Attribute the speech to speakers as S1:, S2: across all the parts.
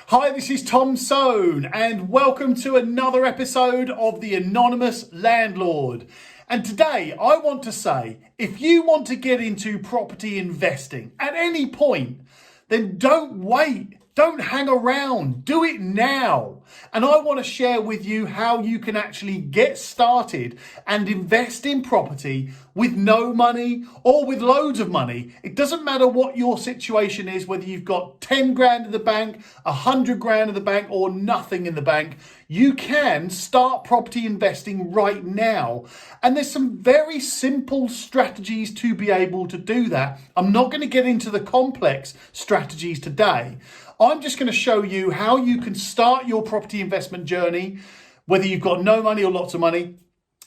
S1: Hi, this is Tom Soane and welcome to another episode of The Anonymous Landlord. And today I want to say, if you want to get into property investing at any point, then don't wait. Don't hang around. Do it now. And I want to share with you how you can actually get started and invest in property with no money or with loads of money. It doesn't matter what your situation is, whether you've got 10 grand in the bank, 100 grand in the bank, or nothing in the bank. You can start property investing right now. And there's some very simple strategies to be able to do that. I'm not going to get into the complex strategies today. I'm just going to show you how you can start your property investment journey, whether you've got no money or lots of money,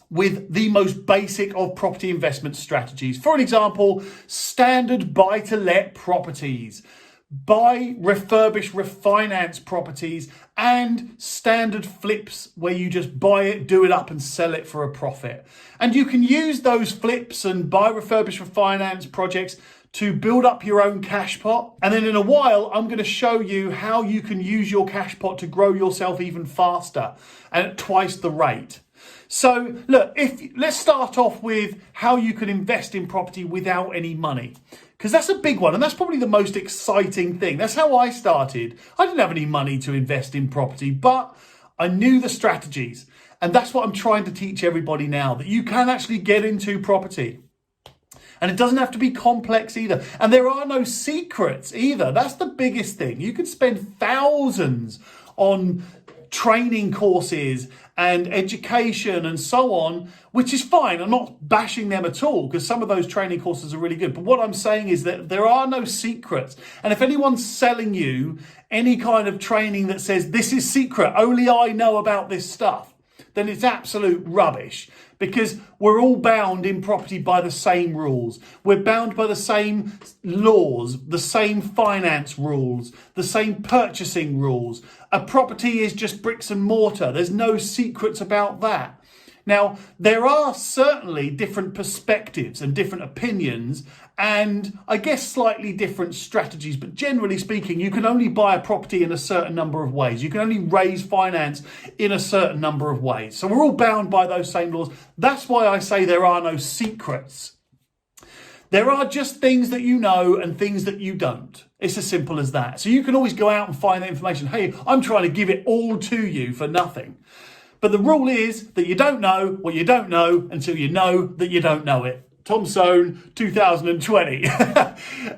S1: with the most basic of property investment strategies. For an example, standard buy-to-let properties, buy, refurbish, refinance properties, and standard flips where you just buy it, do it up and sell it for a profit. And you can use those flips and buy, refurbish, refinance projects to build up your own cash pot. And then in a while, I'm going to show you how you can use your cash pot to grow yourself even faster and at twice the rate. So look, let's start off with how you can invest in property without any money, because that's a big one. And that's probably the most exciting thing. That's how I started. I didn't have any money to invest in property, but I knew the strategies. And that's what I'm trying to teach everybody now, that you can actually get into property. And it doesn't have to be complex either. And there are no secrets either. That's the biggest thing. You could spend thousands on training courses and education and so on, which is fine. I'm not bashing them at all, because some of those training courses are really good. But what I'm saying is that there are no secrets. And if anyone's selling you any kind of training that says this is secret, only I know about this stuff, then it's absolute rubbish, because we're all bound in property by the same rules. We're bound by the same laws, the same finance rules, the same purchasing rules. A property is just bricks and mortar. There's no secrets about that. Now, there are certainly different perspectives and different opinions, and I guess slightly different strategies, but generally speaking, you can only buy a property in a certain number of ways. You can only raise finance in a certain number of ways. So we're all bound by those same laws. That's why I say there are no secrets. There are just things that you know and things that you don't. It's as simple as that. So you can always go out and find that information. Hey, I'm trying to give it all to you for nothing. But the rule is that you don't know what you don't know until you know that you don't know it. Tom Soane, 2020.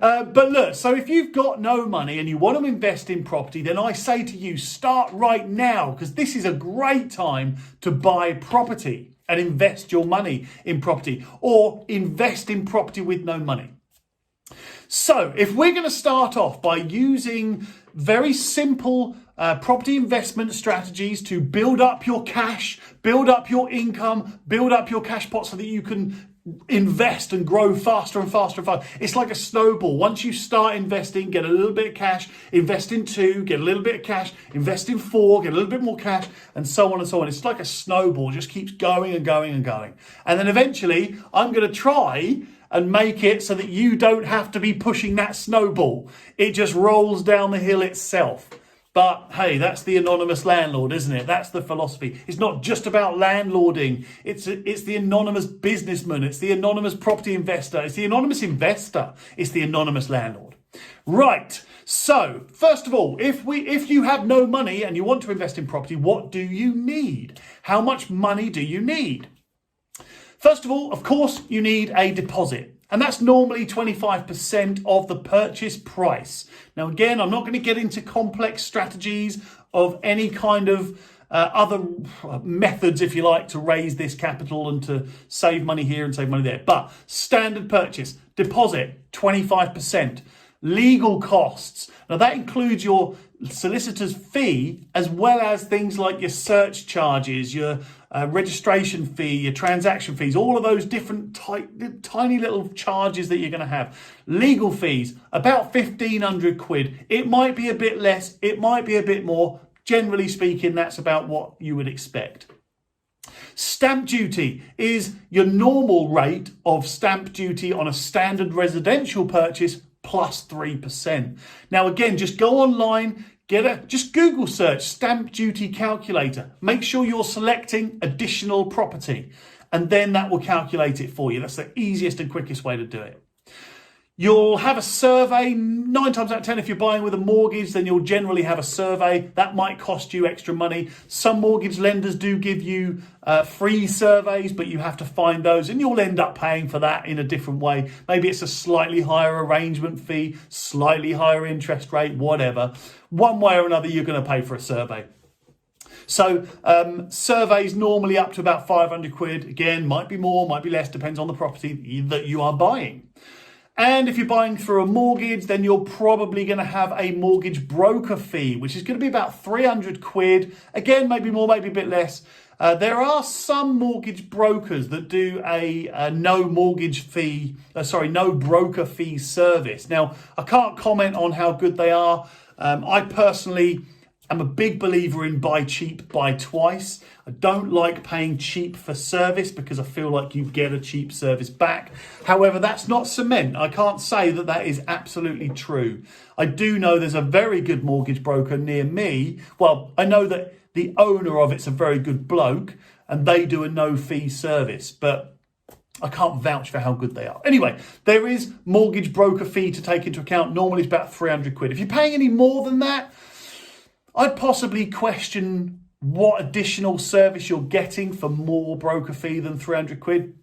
S1: But look, so if you've got no money and you want to invest in property, then I say to you, start right now, because this is a great time to buy property and invest your money in property, or invest in property with no money. So if we're going to start off by using very simple property investment strategies to build up your cash, build up your income, build up your cash pot so that you can invest and grow faster and faster and faster. It's like a snowball. Once you start investing, get a little bit of cash, invest in 2, get a little bit of cash, invest in 4, get a little bit more cash, and so on and so on. It's like a snowball, just keeps going and going and going. And then eventually I'm going to try and make it so that you don't have to be pushing that snowball. It just rolls down the hill itself. But hey, that's the anonymous landlord, isn't it? That's the philosophy. It's not just about landlording. It's the anonymous businessman. It's the anonymous property investor. It's the anonymous investor. It's the anonymous landlord. Right. So first of all, if you have no money and you want to invest in property, what do you need? How much money do you need? First of all, of course, you need a deposit. And that's normally 25% of the purchase price. Now, again, I'm not going to get into complex strategies of any kind of other methods, if you like, to raise this capital and to save money here and save money there. But standard purchase, deposit, 25%. Legal costs. Now, that includes your solicitor's fee, as well as things like your search charges, your registration fee, your transaction fees, all of those different tiny little charges that you're going to have. Legal fees, about 1,500 quid. It might be a bit less, it might be a bit more. Generally speaking, that's about what you would expect. Stamp duty is your normal rate of stamp duty on a standard residential purchase plus 3%. Now, again, just go online, just Google search stamp duty calculator. Make sure you're selecting additional property, and then that will calculate it for you. That's the easiest and quickest way to do it. You'll have a survey. 9 times out of 10, if you're buying with a mortgage, then you'll generally have a survey. That might cost you extra money. Some mortgage lenders do give you free surveys, but you have to find those, and you'll end up paying for that in a different way. Maybe it's a slightly higher arrangement fee, slightly higher interest rate, whatever. One way or another, you're going to pay for a survey. So surveys normally up to about 500 quid. Again, might be more, might be less, depends on the property that you are buying. And if you're buying through a mortgage, then you're probably going to have a mortgage broker fee, which is going to be about 300 quid. Again, maybe more, maybe a bit less. There are some mortgage brokers that do a no broker fee service. Now, I can't comment on how good they are. I personally am a big believer in buy cheap, buy twice. I don't like paying cheap for service because I feel like you get a cheap service back. However, that's not cement. I can't say that that is absolutely true. I do know there's a very good mortgage broker near me. Well, I know that the owner of it's a very good bloke and they do a no fee service, but I can't vouch for how good they are. Anyway, there is mortgage broker fee to take into account. Normally it's about 300 quid. If you're paying any more than that, I'd possibly question what additional service you're getting for more broker fee than 300 quid.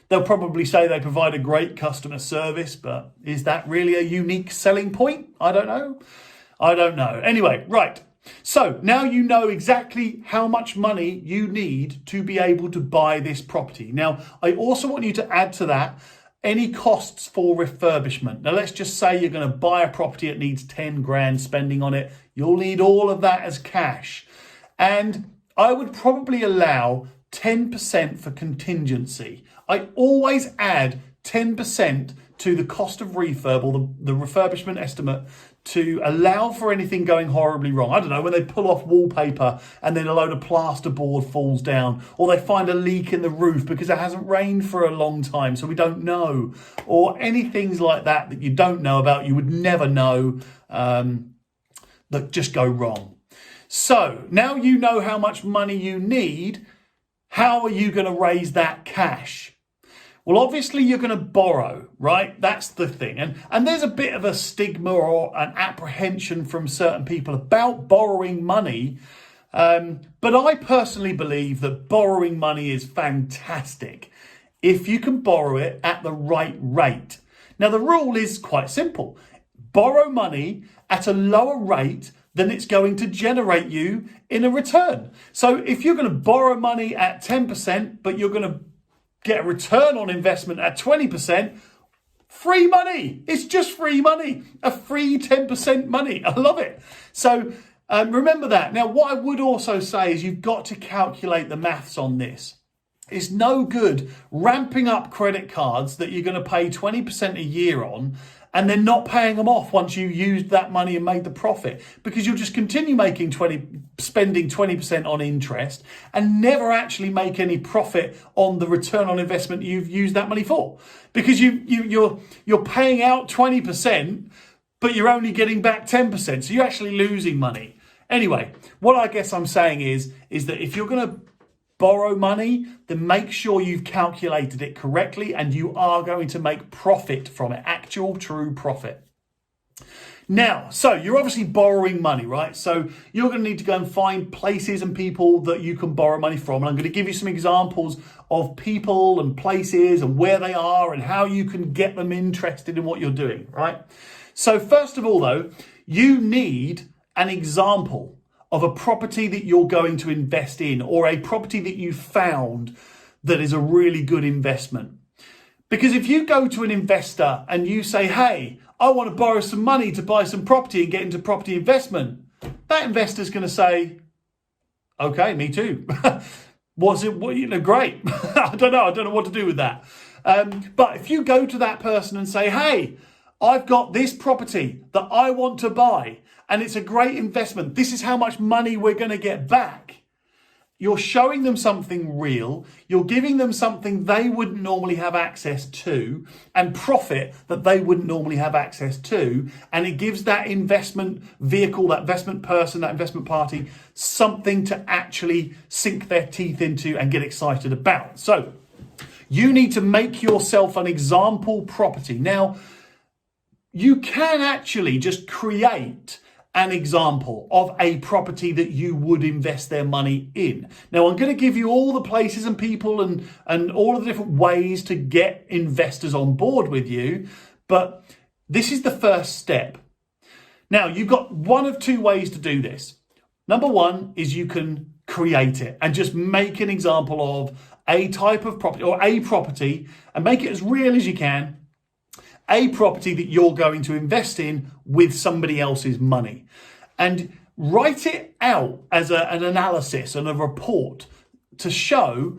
S1: They'll probably say they provide a great customer service, but is that really a unique selling point? I don't know. Anyway, right. So now you know exactly how much money you need to be able to buy this property. Now, I also want you to add to that any costs for refurbishment. Now, let's just say you're going to buy a property that needs 10 grand spending on it. You'll need all of that as cash. And I would probably allow 10% for contingency. I always add 10% to the cost of refurb or the refurbishment estimate to allow for anything going horribly wrong. I don't know, when they pull off wallpaper and then a load of plasterboard falls down, or they find a leak in the roof because it hasn't rained for a long time, so we don't know, or any things like that that you don't know about, you would never know, that just go wrong. So now you know how much money you need. How are you going to raise that cash? Well, obviously you're going to borrow, right? That's the thing. And there's a bit of a stigma or an apprehension from certain people about borrowing money. But I personally believe that borrowing money is fantastic if you can borrow it at the right rate. Now, the rule is quite simple. Borrow money at a lower rate than it's going to generate you in a return. So if you're going to borrow money at 10%, but you're going to get a return on investment at 20%, free money. It's just free money. A free 10% money. I love it. So remember that. Now, what I would also say is you've got to calculate the maths on this. It's no good ramping up credit cards that you're going to pay 20% a year on and then not paying them off once you used that money and made the profit, because you'll just continue spending 20% on interest and never actually make any profit on the return on investment you've used that money for, because you're paying out 20%, but you're only getting back 10%. So you're actually losing money. Anyway, what I guess I'm saying is that if you're going to borrow money, then make sure you've calculated it correctly and you are going to make profit from it, actual true profit. Now, so you're obviously borrowing money, right? So you're going to need to go and find places and people that you can borrow money from. And I'm going to give you some examples of people and places and where they are and how you can get them interested in what you're doing, right? So first of all, though, you need an example of a property that you're going to invest in, or a property that you found that is a really good investment. Because if you go to an investor and you say, hey, I want to borrow some money to buy some property and get into property investment, that investor's going to say, okay, me too. Great. I don't know what to do with that. But if you go to that person and say, hey, I've got this property that I want to buy, and it's a great investment. This is how much money we're going to get back. you're showing them something real, you're giving them something they wouldn't normally have access to, and profit that they wouldn't normally have access to, and it gives that investment vehicle, that investment person, that investment party, something to actually sink their teeth into and get excited about. So you need to make yourself an example property. Now, you can actually just create an example of a property that you would invest their money in. Now, I'm going to give you all the places and people and all of the different ways to get investors on board with you, but this is the first step. Now, you've got one of two ways to do this. Number one is you can create it and just make an example of a type of property or a property and make it as real as you can. A property that you're going to invest in with somebody else's money, and write it out as an analysis and a report to show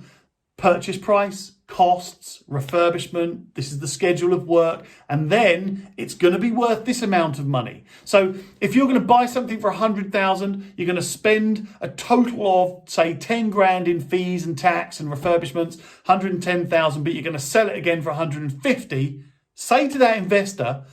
S1: purchase price, costs, refurbishment. This is the schedule of work, and then it's going to be worth this amount of money. So if you're going to buy something for 100,000, you're going to spend a total of say 10 grand in fees and tax and refurbishments, 110,000, but you're going to sell it again for 150. Say to that investor,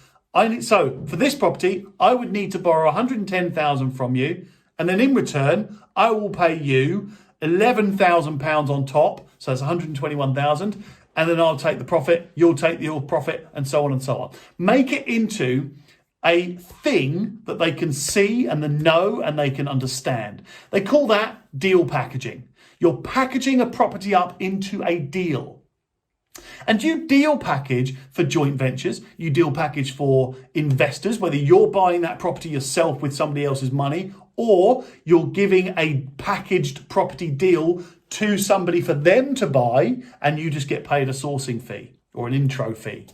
S1: so for this property, I would need to borrow 110,000 from you, and then in return, I will pay you £11,000 on top, so that's 121,000, and then I'll take the profit, you'll take your profit, and so on and so on. Make it into a thing that they can see and they know and they can understand. They call that deal packaging. You're packaging a property up into a deal. And you deal package for joint ventures, you deal package for investors, whether you're buying that property yourself with somebody else's money, or you're giving a packaged property deal to somebody for them to buy, and you just get paid a sourcing fee or an intro fee.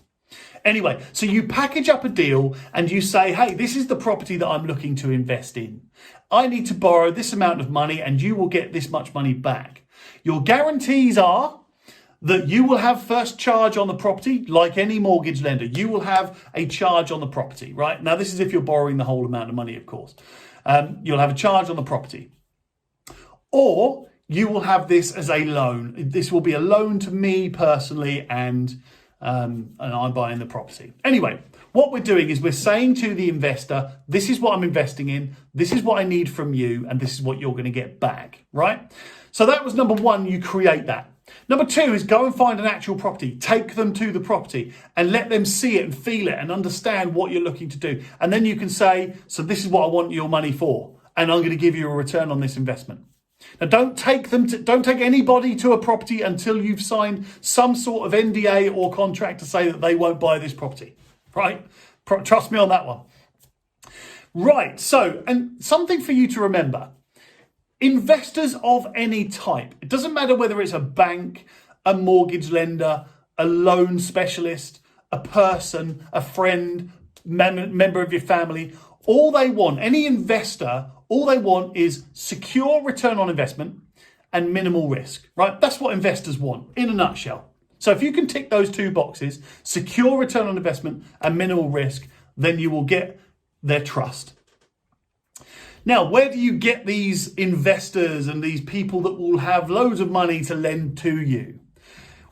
S1: Anyway, so you package up a deal and you say, hey, this is the property that I'm looking to invest in. I need to borrow this amount of money and you will get this much money back. Your guarantees are that you will have first charge on the property, like any mortgage lender. You will have a charge on the property, right? Now, this is if you're borrowing the whole amount of money, of course. You'll have a charge on the property. Or you will have this as a loan. This will be a loan to me personally, and I'm buying the property. Anyway, what we're doing is we're saying to the investor, this is what I'm investing in, this is what I need from you, and this is what you're going to get back, right? So that was number one, you create that. Number two is go and find an actual property. Take them to the property and let them see it and feel it and understand what you're looking to do. And then you can say, so this is what I want your money for, and I'm going to give you a return on this investment. Now, don't take anybody to a property until you've signed some sort of NDA or contract to say that they won't buy this property, right? Trust me on that one. Right, so, and something for you to remember. Investors of any type, it doesn't matter whether it's a bank, a mortgage lender, a loan specialist, a person, a friend, member of your family, all they want, any investor, all they want is secure return on investment and minimal risk, right? That's what investors want in a nutshell. So if you can tick those two boxes, secure return on investment and minimal risk, then you will get their trust. Now, where do you get these investors and these people that will have loads of money to lend to you?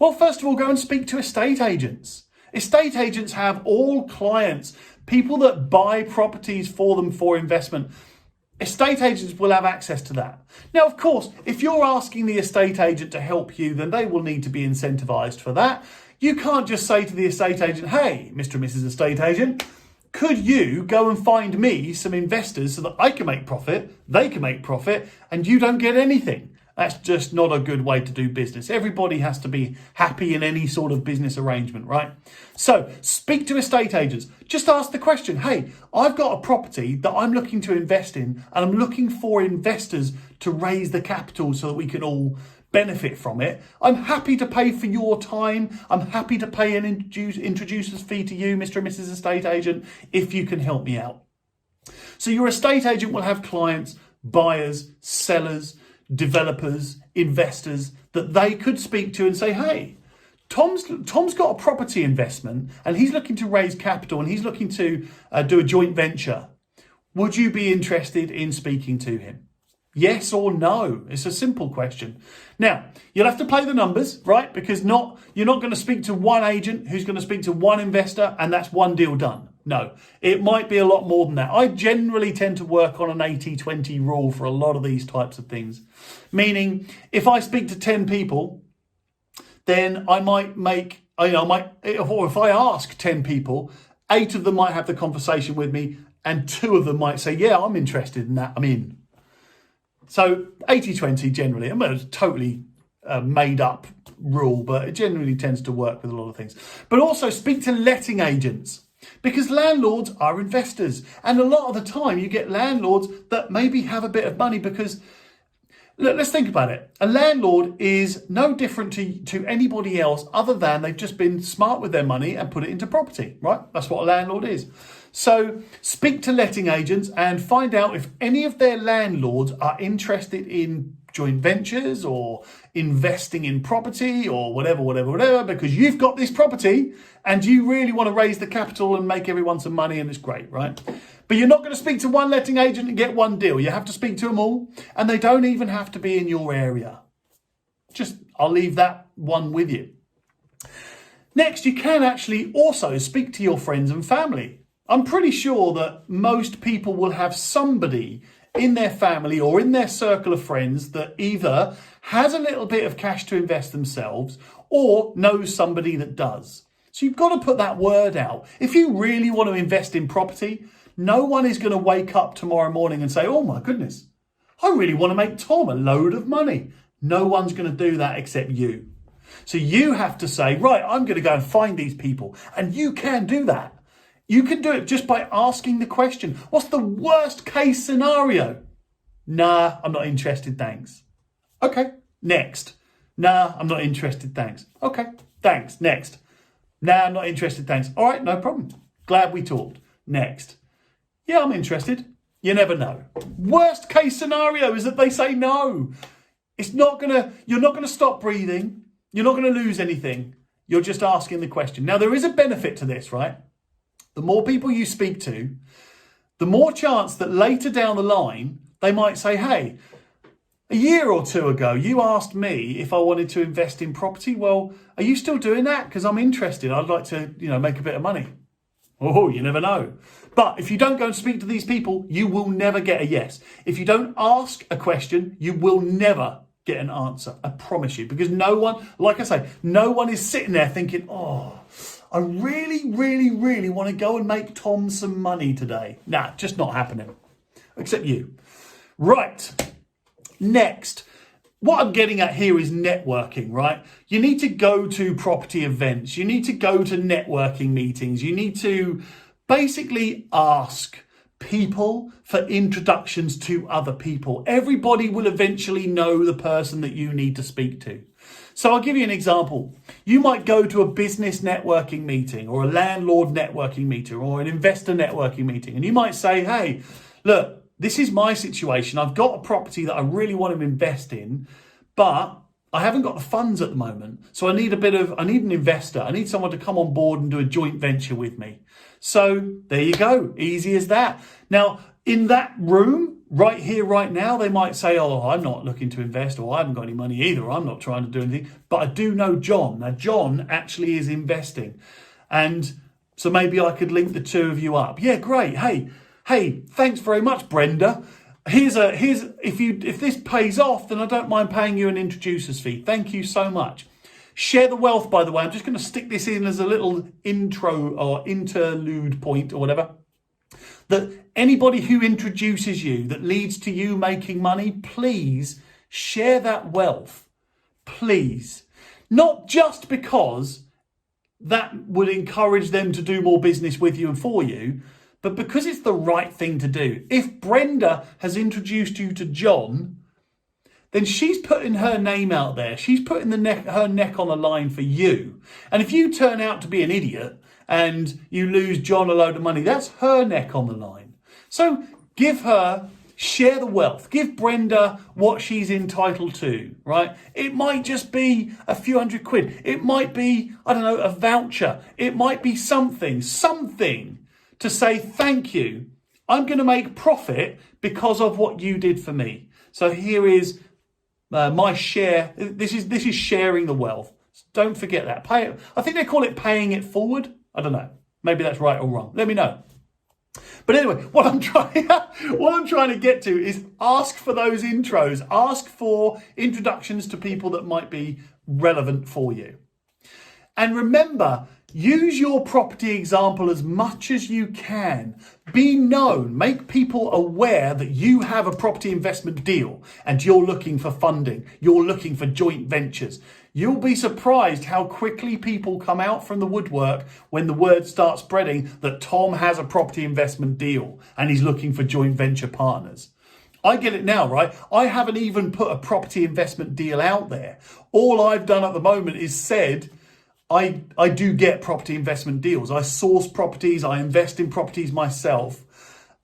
S1: Well, first of all, go and speak to estate agents. Estate agents have all clients, people that buy properties for them for investment. Estate agents will have access to that. Now, of course, if you're asking the estate agent to help you, then they will need to be incentivized for that. You can't just say to the estate agent, hey, Mr. and Mrs. Estate Agent, could you go and find me some investors so that I can make profit, they can make profit, and you don't get anything? That's just not a good way to do business. Everybody has to be happy in any sort of business arrangement, right? So speak to estate agents. Just ask the question, hey, I've got a property that I'm looking to invest in, and I'm looking for investors to raise the capital so that we can all benefit from it. I'm happy to pay for your time. I'm happy to pay an introducer's fee to you, Mr. and Mrs. Estate Agent, if you can help me out. So your estate agent will have clients, buyers, sellers, developers, investors that they could speak to and say, hey, Tom's got a property investment and he's looking to raise capital and he's looking to do a joint venture. Would you be interested in speaking to him? Yes or no? It's a simple question. Now, you'll have to play the numbers, right? Because you're not going to speak to one agent who's going to speak to one investor and that's one deal done. No, it might be a lot more than that. I generally tend to work on an 80-20 rule for a lot of these types of things. Meaning, if I speak to 10 people, then I might make, or if I ask 10 people, 8 of them might have the conversation with me and 2 of them might say, yeah, I'm interested in that, I'm in. So 80-20 generally, I mean, it's totally made up rule, but it generally tends to work with a lot of things. But also speak to letting agents, because landlords are investors. And a lot of the time you get landlords that maybe have a bit of money because, look, let's think about it. A landlord is no different to anybody else other than they've just been smart with their money and put it into property, right? That's what a landlord is. So speak to letting agents and find out if any of their landlords are interested in joint ventures or investing in property or whatever, because you've got this property and you really want to raise the capital and make everyone some money and it's great, right? But you're not going to speak to one letting agent and get one deal. You have to speak to them all, and they don't even have to be in your area. I'll leave that one with you. Next, you can actually also speak to your friends and family. I'm pretty sure that most people will have somebody in their family or in their circle of friends that either has a little bit of cash to invest themselves or knows somebody that does. So you've got to put that word out. If you really want to invest in property, no one is going to wake up tomorrow morning and say, oh my goodness, I really want to make Tom a load of money. No one's going to do that except you. So you have to say, right, I'm going to go and find these people. And you can do that. You can do it just by asking the question, what's the worst case scenario? Nah, I'm not interested, thanks. Okay, next. Nah, I'm not interested, thanks. Okay, thanks, next. Nah, I'm not interested, thanks. All right, no problem. Glad we talked. Next. Yeah, I'm interested. You never know. Worst case scenario is that they say no. You're not gonna stop breathing. You're not gonna lose anything. You're just asking the question. Now, there is a benefit to this, right? The more people you speak to, the more chance that later down the line, they might say, hey, a year or 2 ago, you asked me if I wanted to invest in property. Well, are you still doing that? Because I'm interested. I'd like to, make a bit of money. Oh, you never know. But if you don't go and speak to these people, you will never get a yes. If you don't ask a question, you will never get an answer. I promise you. Because no one, like I say, no one is sitting there thinking, oh, I really, really, really want to go and make Tom some money today. Nah, just not happening. Except you. Right. Next. What I'm getting at here is networking, right? You need to go to property events. You need to go to networking meetings. You need to basically ask people for introductions to other people. Everybody will eventually know the person that you need to speak to. So I'll give you an example. You might go to a business networking meeting or a landlord networking meeting or an investor networking meeting. And you might say, hey, look, this is my situation. I've got a property that I really want to invest in, but I haven't got the funds at the moment. So I need an investor. I need someone to come on board and do a joint venture with me. So there you go. Easy as that. Now, in that room, right here, right now, they might say, oh, I'm not looking to invest, or I haven't got any money either. I'm not trying to do anything. But I do know John. Now, John actually is investing. And so maybe I could link the two of you up. Yeah, great. Hey, thanks very much, Brenda. If this pays off, then I don't mind paying you an introducer's fee. Thank you so much. Share the wealth, by the way. I'm just going to stick this in as a little intro or interlude point or whatever. That anybody who introduces you, that leads to you making money, please share that wealth. Please. Not just because that would encourage them to do more business with you and for you, but because it's the right thing to do. If Brenda has introduced you to John, then she's putting her name out there. She's putting her neck on the line for you. And if you turn out to be an idiot and you lose John a load of money, that's her neck on the line. So share the wealth. Give Brenda what she's entitled to, right? It might just be a few £100. It might be, a voucher. It might be something to say thank you. I'm going to make profit because of what you did for me. So here is my share. This is sharing the wealth. Don't forget that. Pay it. I think they call it paying it forward. I don't know. Maybe that's right or wrong. Let me know. But anyway, what I'm trying to get to is ask for those intros. Ask for introductions to people that might be relevant for you. And remember, use your property example as much as you can. Be known. Make people aware that you have a property investment deal and you're looking for funding. You're looking for joint ventures. You'll be surprised how quickly people come out from the woodwork when the word starts spreading that Tom has a property investment deal and he's looking for joint venture partners. I get it now, right? I haven't even put a property investment deal out there. All I've done at the moment is said, I do get property investment deals. I source properties, I invest in properties myself.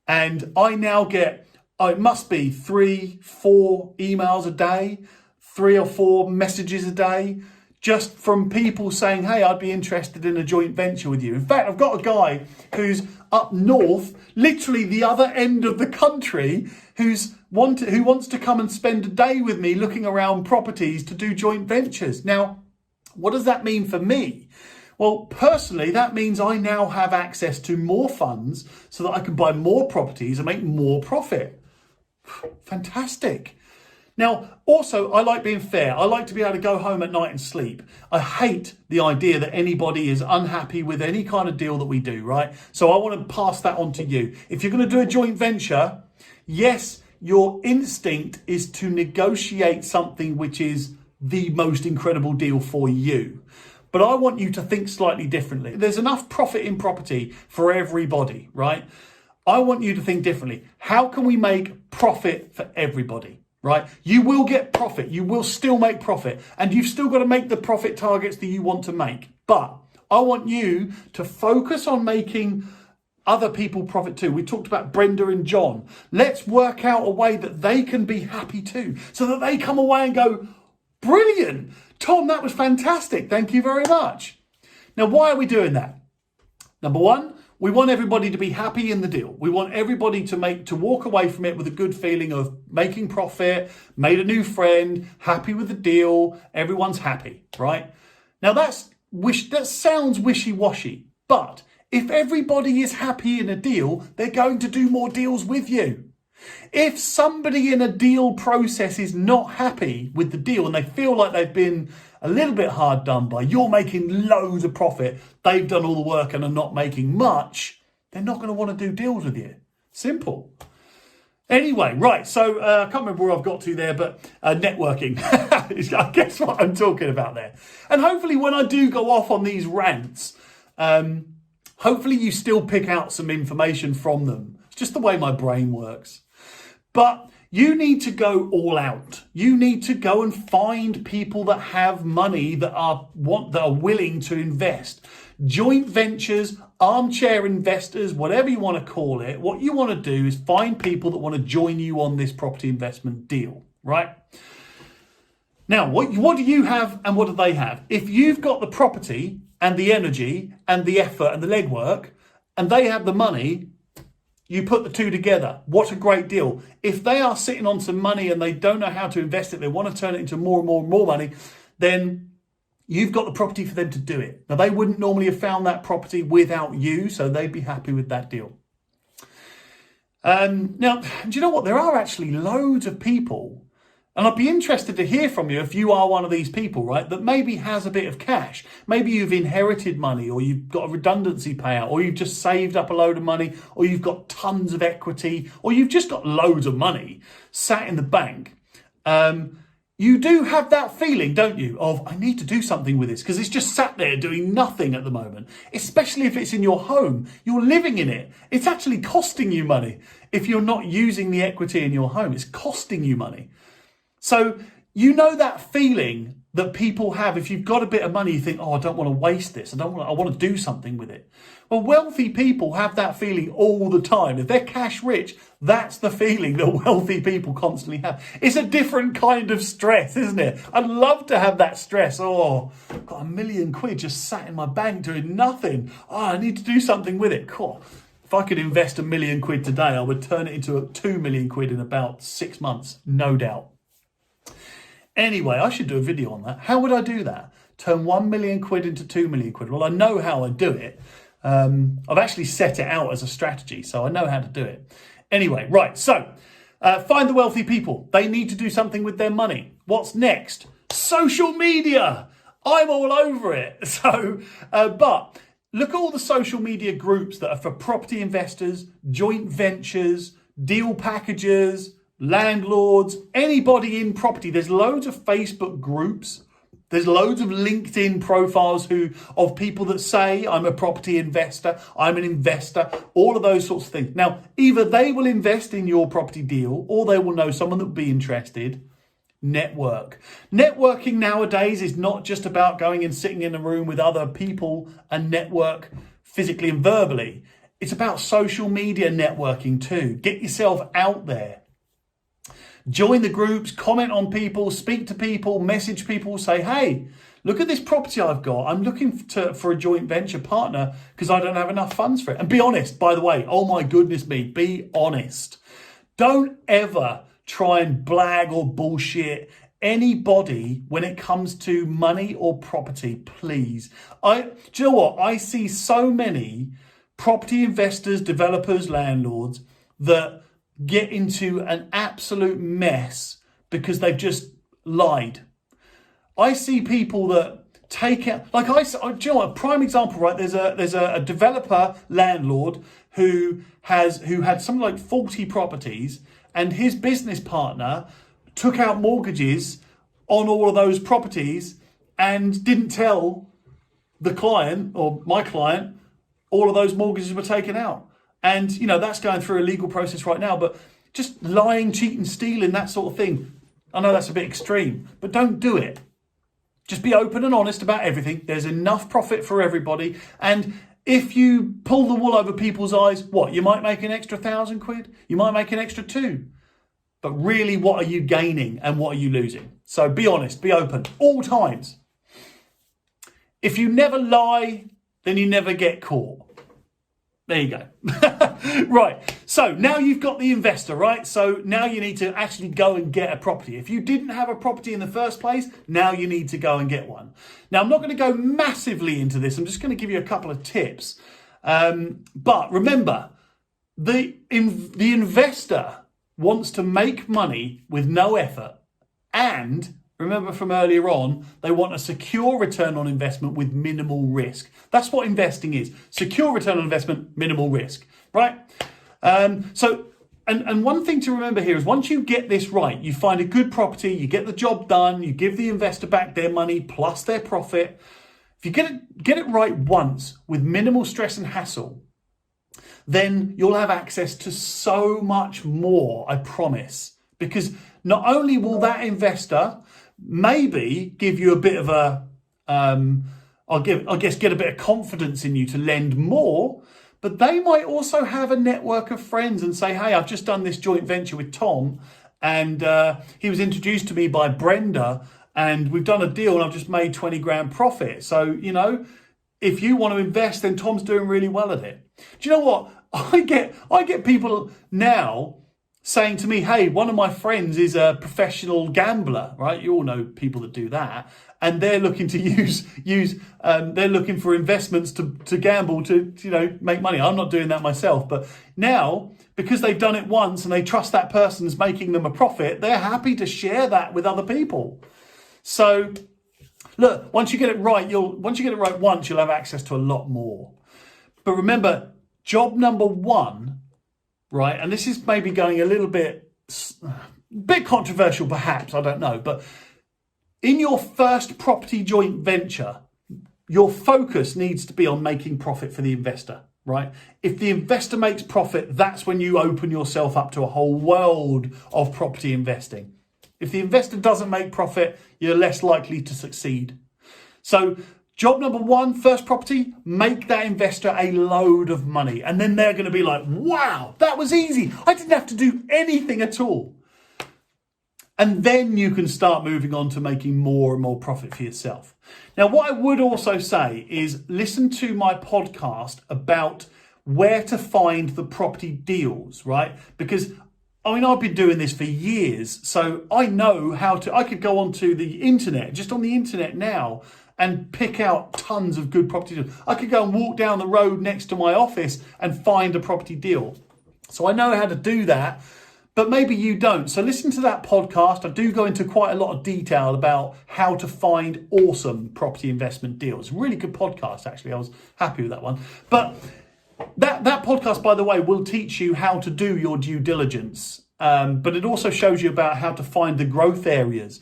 S1: And I now get, it must be 3-4 emails a day, 3 or 4 messages a day, just from people saying, hey, I'd be interested in a joint venture with you. In fact, I've got a guy who's up north, literally the other end of the country, who wants to come and spend a day with me looking around properties to do joint ventures. Now, what does that mean for me? Well, personally, that means I now have access to more funds so that I can buy more properties and make more profit. Fantastic. Now, also, I like being fair. I like to be able to go home at night and sleep. I hate the idea that anybody is unhappy with any kind of deal that we do, right? So I want to pass that on to you. If you're going to do a joint venture, yes, your instinct is to negotiate something which is the most incredible deal for you. But I want you to think slightly differently. There's enough profit in property for everybody, right? I want you to think differently. How can we make profit for everybody? Right? You will get profit. You will still make profit. And you've still got to make the profit targets that you want to make. But I want you to focus on making other people profit too. We talked about Brenda and John. Let's work out a way that they can be happy too. So that they come away and go, brilliant. Tom, that was fantastic. Thank you very much. Now, why are we doing that? Number one, we want everybody to be happy in the deal. We want everybody to walk away from it with a good feeling of making profit, made a new friend, happy with the deal. Everyone's happy, right? Now that sounds wishy-washy, but if everybody is happy in a deal, they're going to do more deals with you. If somebody in a deal process is not happy with the deal and they feel like they've been a little bit hard done by, you're making loads of profit, they've done all the work and are not making much, they're not going to want to do deals with you. Simple. Anyway, right, so I can't remember where I've got to there, but networking. I guess what I'm talking about there. And hopefully when I do go off on these rants, hopefully you still pick out some information from them. It's just the way my brain works. But you need to go all out. You need to go and find people that have money that are willing to invest. Joint ventures, armchair investors, whatever you want to call it. What you want to do is find people that want to join you on this property investment deal, right? Now, what do you have and what do they have? If you've got the property and the energy and the effort and the legwork and they have the money, you put the two together. What a great deal. If they are sitting on some money and they don't know how to invest it, they want to turn it into more and more and more money, then you've got the property for them to do it. Now, they wouldn't normally have found that property without you, so they'd be happy with that deal. Now, do you know what? There are actually loads of people, and I'd be interested to hear from you if you are one of these people, right, that maybe has a bit of cash. Maybe you've inherited money, or you've got a redundancy payout, or you've just saved up a load of money, or you've got tons of equity, or you've just got loads of money sat in the bank. You do have that feeling, don't you, of I need to do something with this because it's just sat there doing nothing at the moment, especially if it's in your home. You're living in it. It's actually costing you money. If you're not using the equity in your home, it's costing you money. So you know that feeling that people have if you've got a bit of money, you think, oh, I don't want to waste this. I want to do something with it. Well, wealthy people have that feeling all the time. If they're cash rich, that's the feeling that wealthy people constantly have. It's a different kind of stress, isn't it? I'd love to have that stress. Oh, I've got £1 million just sat in my bank doing nothing. Oh, I need to do something with it. Cool. If I could invest £1 million today, I would turn it into £2 million in about 6 months, no doubt. Anyway, I should do a video on that. How would I do that? Turn £1 million into £2 million. Well, I know how I do it. I've actually set it out as a strategy, so I know how to do it. Anyway, right, so find the wealthy people. They need to do something with their money. What's next? Social media. I'm all over it. So, but look at all the social media groups that are for property investors, joint ventures, deal packages, landlords, anybody in property. There's loads of Facebook groups. There's loads of LinkedIn profiles of people that say, I'm a property investor, I'm an investor, all of those sorts of things. Now, either they will invest in your property deal or they will know someone that will be interested. Network. Networking nowadays is not just about going and sitting in a room with other people and network physically and verbally. It's about social media networking too. Get yourself out there. Join the groups, comment on people, speak to people, message people, say, hey, look at this property I've got. I'm looking for a joint venture partner because I don't have enough funds for it. And be honest, by the way, oh my goodness me, be honest. Don't ever try and blag or bullshit anybody when it comes to money or property, please. Do you know what? I see so many property investors, developers, landlords that get into an absolute mess because they've just lied. I see people that take it, do you know what? A prime example, right? There's a developer landlord who had something like 40 properties, and his business partner took out mortgages on all of those properties and didn't tell the client or my client all of those mortgages were taken out. And, you know, that's going through a legal process right now, but just lying, cheating, stealing, that sort of thing. I know that's a bit extreme, but don't do it. Just be open and honest about everything. There's enough profit for everybody. And if you pull the wool over people's eyes, what? You might make an extra £1,000. You might make an extra 2. But really, what are you gaining and what are you losing? So be honest, be open, all times. If you never lie, then you never get caught. There you go. Right. So now you've got the investor, right? So now you need to actually go and get a property. If you didn't have a property in the first place, now you need to go and get one. Now, I'm not going to go massively into this. I'm just going to give you a couple of tips. But remember, the investor wants to make money with no effort. And remember from earlier on, they want a secure return on investment with minimal risk. That's what investing is. Secure return on investment, minimal risk, right? And one thing to remember here is once you get this right, you find a good property, you get the job done, you give the investor back their money plus their profit. If you get it right once with minimal stress and hassle, then you'll have access to so much more, I promise. Because not only will that investor maybe give you a bit of a, get a bit of confidence in you to lend more, but they might also have a network of friends and say, hey, I've just done this joint venture with Tom, and he was introduced to me by Brenda, and we've done a deal and I've just made 20 grand profit. So, you know, if you want to invest, then Tom's doing really well at it. Do you know what? I get people now saying to me, hey, one of my friends is a professional gambler, right? You all know people that do that. And they're looking to they're looking for investments to gamble to, you know, make money. I'm not doing that myself. But now, because they've done it once and they trust that person's making them a profit, they're happy to share that with other people. So look, once you get it right once, you'll have access to a lot more. But remember, job number one, right? And this is maybe going a little bit controversial, perhaps, I don't know. But in your first property joint venture, your focus needs to be on making profit for the investor, right? If the investor makes profit, that's when you open yourself up to a whole world of property investing. If the investor doesn't make profit, you're less likely to succeed. So job number one, first property, make that investor a load of money. And then they're going to be like, wow, that was easy. I didn't have to do anything at all. And then you can start moving on to making more and more profit for yourself. Now, what I would also say is listen to my podcast about where to find the property deals, right? Because I've been doing this for years, so I know I could go onto the internet, just on the internet now, and pick out tons of good property deals. I could go and walk down the road next to my office and find a property deal. So I know how to do that, but maybe you don't. So listen to that podcast. I do go into quite a lot of detail about how to find awesome property investment deals. Really good podcast, actually. I was happy with that one. But that podcast, by the way, will teach you how to do your due diligence. But it also shows you about how to find the growth areas,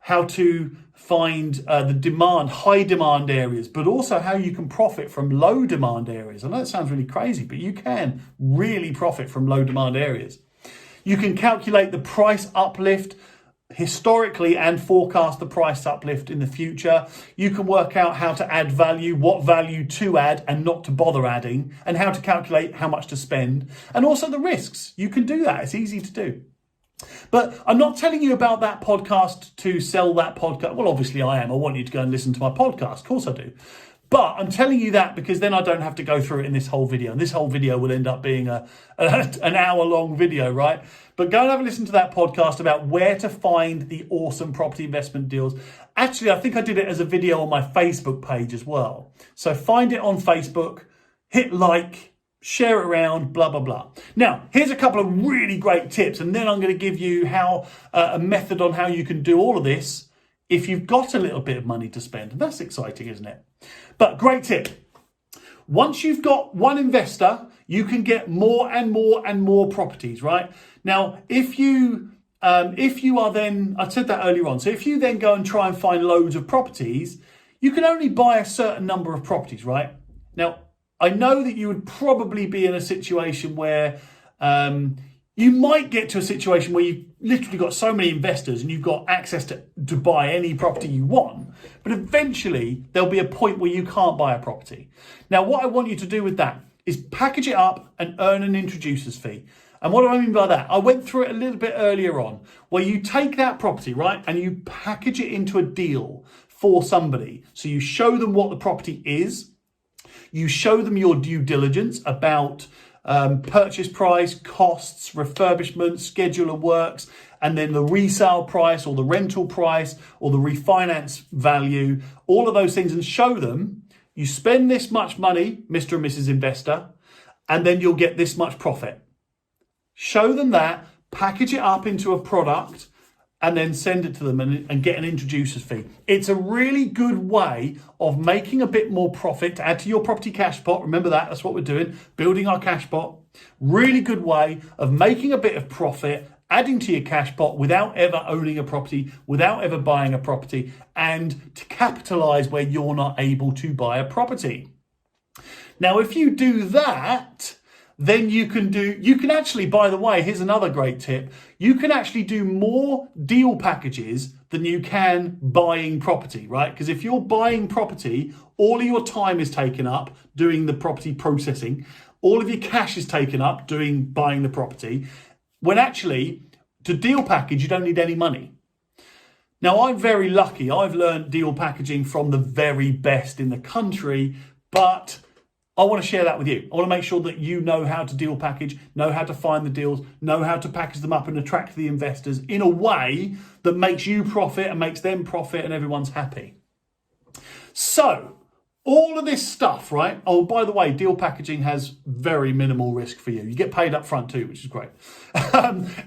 S1: how to find the high demand areas, but also how you can profit from low demand areas. I know it sounds really crazy, but you can really profit from low demand areas. You can calculate the price uplift historically and forecast the price uplift in the future. You can work out how to add value, what value to add and not to bother adding, and how to calculate how much to spend, and also the risks. You can do that. It's easy to do. But I'm not telling you about that podcast to sell that podcast. Well, obviously I am. I want you to go and listen to my podcast. Of course I do. But I'm telling you that because then I don't have to go through it in this whole video. And this whole video will end up being an hour-long video, right? But go and have a listen to that podcast about where to find the awesome property investment deals. Actually, I think I did it as a video on my Facebook page as well. So find it on Facebook, hit like, share it around, blah, blah, blah. Now, here's a couple of really great tips. And then I'm going to give you a method on how you can do all of this if you've got a little bit of money to spend. And that's exciting, isn't it? But great tip. Once you've got one investor, you can get more and more and more properties, right? Now, if you are then, I said that earlier on, so if you then go and try and find loads of properties, you can only buy a certain number of properties, right? Now, I know that you would probably be in a situation where you might get to a situation where you've literally got so many investors and you've got access to buy any property you want. But eventually there'll be a point where you can't buy a property. Now, what I want you to do with that is package it up and earn an introducer's fee. And what do I mean by that? I went through it a little bit earlier on, where you take that property, right, and you package it into a deal for somebody. So you show them what the property is. You show them your due diligence about purchase price, costs, refurbishment, schedule of works, and then the resale price or the rental price or the refinance value, all of those things, and show them you spend this much money, Mr. and Mrs. Investor, and then you'll get this much profit. Show them that, package it up into a product, and then send it to them and get an introducer's fee. It's a really good way of making a bit more profit to add to your property cash pot. Remember that's what we're doing, building our cash pot. Really good way of making a bit of profit, adding to your cash pot without ever owning a property, without ever buying a property, and to capitalize where you're not able to buy a property. Now, if you do that, then you can actually, by the way, here's another great tip. You can actually do more deal packages than you can buying property, right? Because if you're buying property, all of your time is taken up doing the property processing. All of your cash is taken up buying the property. When actually, to deal package, you don't need any money. Now, I'm very lucky. I've learned deal packaging from the very best in the country, but I want to share that with you. I want to make sure that you know how to deal package, know how to find the deals, know how to package them up and attract the investors in a way that makes you profit and makes them profit and everyone's happy. So, all of this stuff, right? Oh, by the way, deal packaging has very minimal risk for you. You get paid up front too, which is great.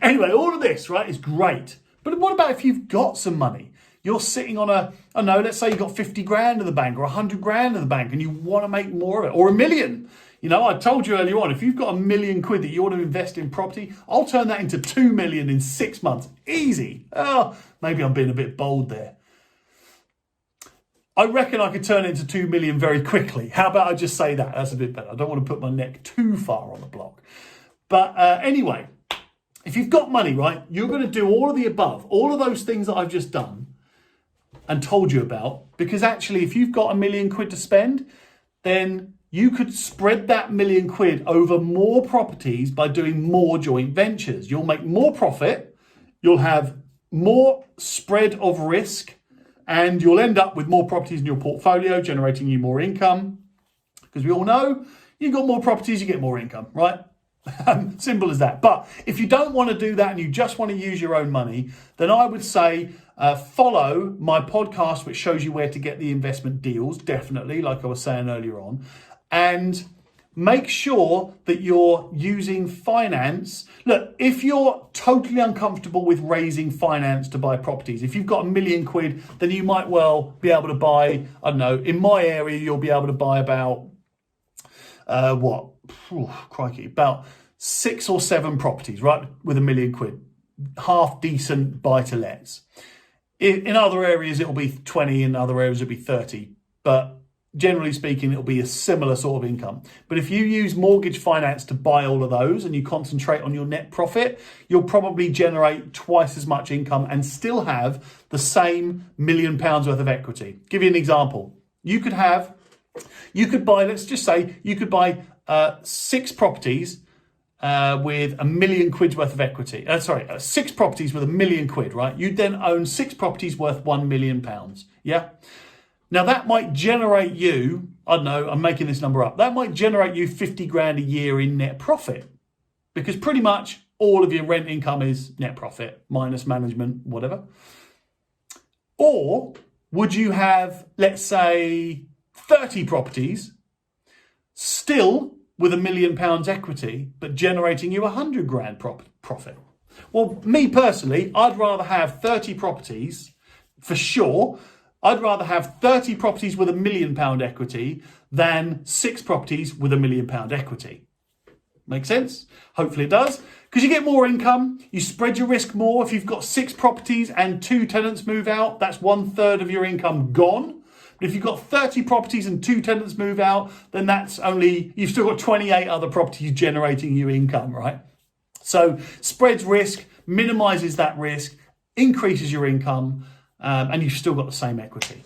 S1: Anyway, all of this, right, is great. But what about if you've got some money? You're sitting on let's say you've got 50 grand in the bank or 100 grand in the bank and you want to make more of it, or $1 million. You know, I told you earlier on, if you've got £1 million that you want to invest in property, I'll turn that into 2 million in 6 months. Easy. Oh, maybe I'm being a bit bold there. I reckon I could turn it into 2 million very quickly. How about I just say that? That's a bit better. I don't want to put my neck too far on the block. But anyway, if you've got money, right, you're going to do all of the above, all of those things that I've just done and told you about, because actually if you've got £1 million to spend, then you could spread that £1 million over more properties by doing more joint ventures. You'll make more profit, you'll have more spread of risk, and you'll end up with more properties in your portfolio, generating you more income. Because we all know You've got more properties, you get more income, right? Simple as that. But if you don't want to do that and you just want to use your own money, then I would say follow my podcast, which shows you where to get the investment deals, definitely, like I was saying earlier on. And make sure that you're using finance. Look, if you're totally uncomfortable with raising finance to buy properties, if you've got £1 million, then you might well be able to buy, I don't know, in my area, you'll be able to buy about, about 6 or 7 properties, right? With £1 million, half decent buy-to-lets. In other areas, it'll be 20, in other areas, it'll be 30. But generally speaking, it'll be a similar sort of income. But if you use mortgage finance to buy all of those and you concentrate on your net profit, you'll probably generate twice as much income and still have the same £1 million worth of equity. Give you an example. You could buy, let's just say, you could buy 6 properties with £1 million worth of equity. 6 properties with £1 million, right? You'd then own 6 properties worth £1 million. Yeah. Now that might generate you, I don't know, I'm making this number up. That might generate you 50 grand a year in net profit, because pretty much all of your rent income is net profit minus management, whatever. Or would you have, let's say, 30 properties still with £1 million equity, but generating you 100 grand profit? Well, me personally, I'd rather have 30 properties for sure. I'd rather have 30 properties with £1 million equity than 6 properties with £1 million equity. Make sense? Hopefully it does. Because you get more income, you spread your risk more. If you've got 6 properties and 2 tenants move out, that's 1/3 of your income gone. But if you've got 30 properties and 2 tenants move out, then you've still got 28 other properties generating you income, right? So spreads risk, minimizes that risk, increases your income, and you've still got the same equity.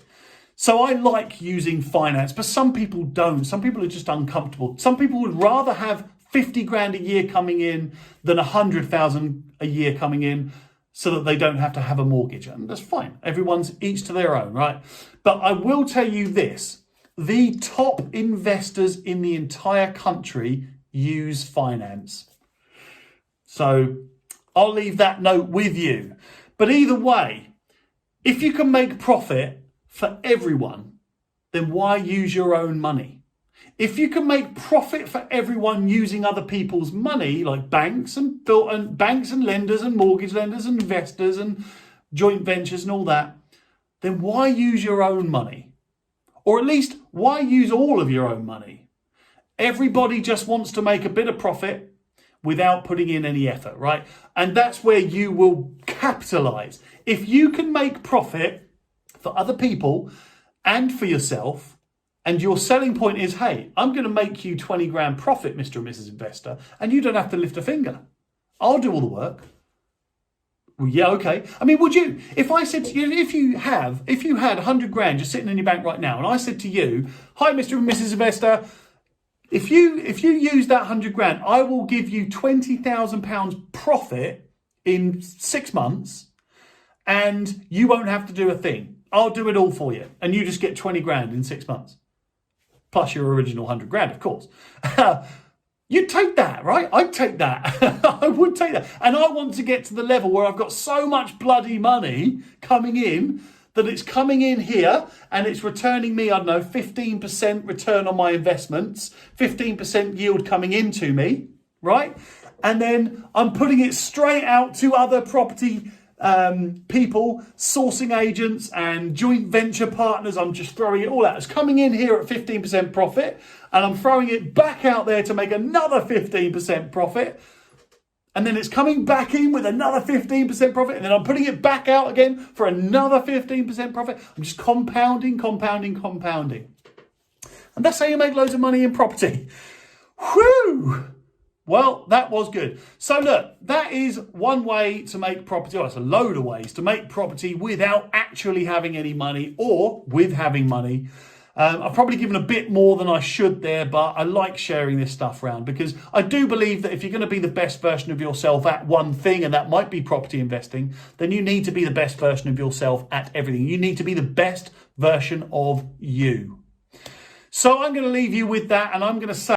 S1: So I like using finance, but some people don't. Some people are just uncomfortable. Some people would rather have 50 grand a year coming in than 100,000 a year coming in, so that they don't have to have a mortgage. And that's fine. Everyone's each to their own, right? But I will tell you this, the top investors in the entire country use finance. So I'll leave that note with you. But either way, if you can make profit for everyone, then why use your own money? If you can make profit for everyone using other people's money, like banks and lenders and mortgage lenders and investors and joint ventures and all that, then why use your own money? Or at least, why use all of your own money? Everybody just wants to make a bit of profit without putting in any effort, right? And that's where you will capitalize. If you can make profit for other people and for yourself, and your selling point is, hey, I'm going to make you 20 grand profit, Mr. and Mrs. Investor, and you don't have to lift a finger. I'll do all the work. Well, yeah, okay. I mean, would you, if I said to you, if you had 100 grand just sitting in your bank right now, and I said to you, hi, Mr. and Mrs. Investor, if you use that 100 grand, I will give you £20,000 profit in 6 months, and you won't have to do a thing. I'll do it all for you, and you just get 20 grand in 6 months. Plus your original 100 grand, of course. You'd take that, right? I'd take that. I would take that. And I want to get to the level where I've got so much bloody money coming in that it's coming in here and it's returning me, I don't know, 15% return on my investments, 15% yield coming into me, right? And then I'm putting it straight out to other property people, sourcing agents and joint venture partners. I'm just throwing it all out. It's coming in here at 15% profit, and I'm throwing it back out there to make another 15% profit. And then it's coming back in with another 15% profit, and then I'm putting it back out again for another 15% profit. I'm just compounding. And that's how you make loads of money in property. Whew! Well, that was good. So look, that is one way to make property. Oh, it's a load of ways to make property without actually having any money, or with having money. I've probably given a bit more than I should there, but I like sharing this stuff around because I do believe that if you're going to be the best version of yourself at one thing, and that might be property investing, then you need to be the best version of yourself at everything. You need to be the best version of you. So I'm going to leave you with that, and I'm going to say,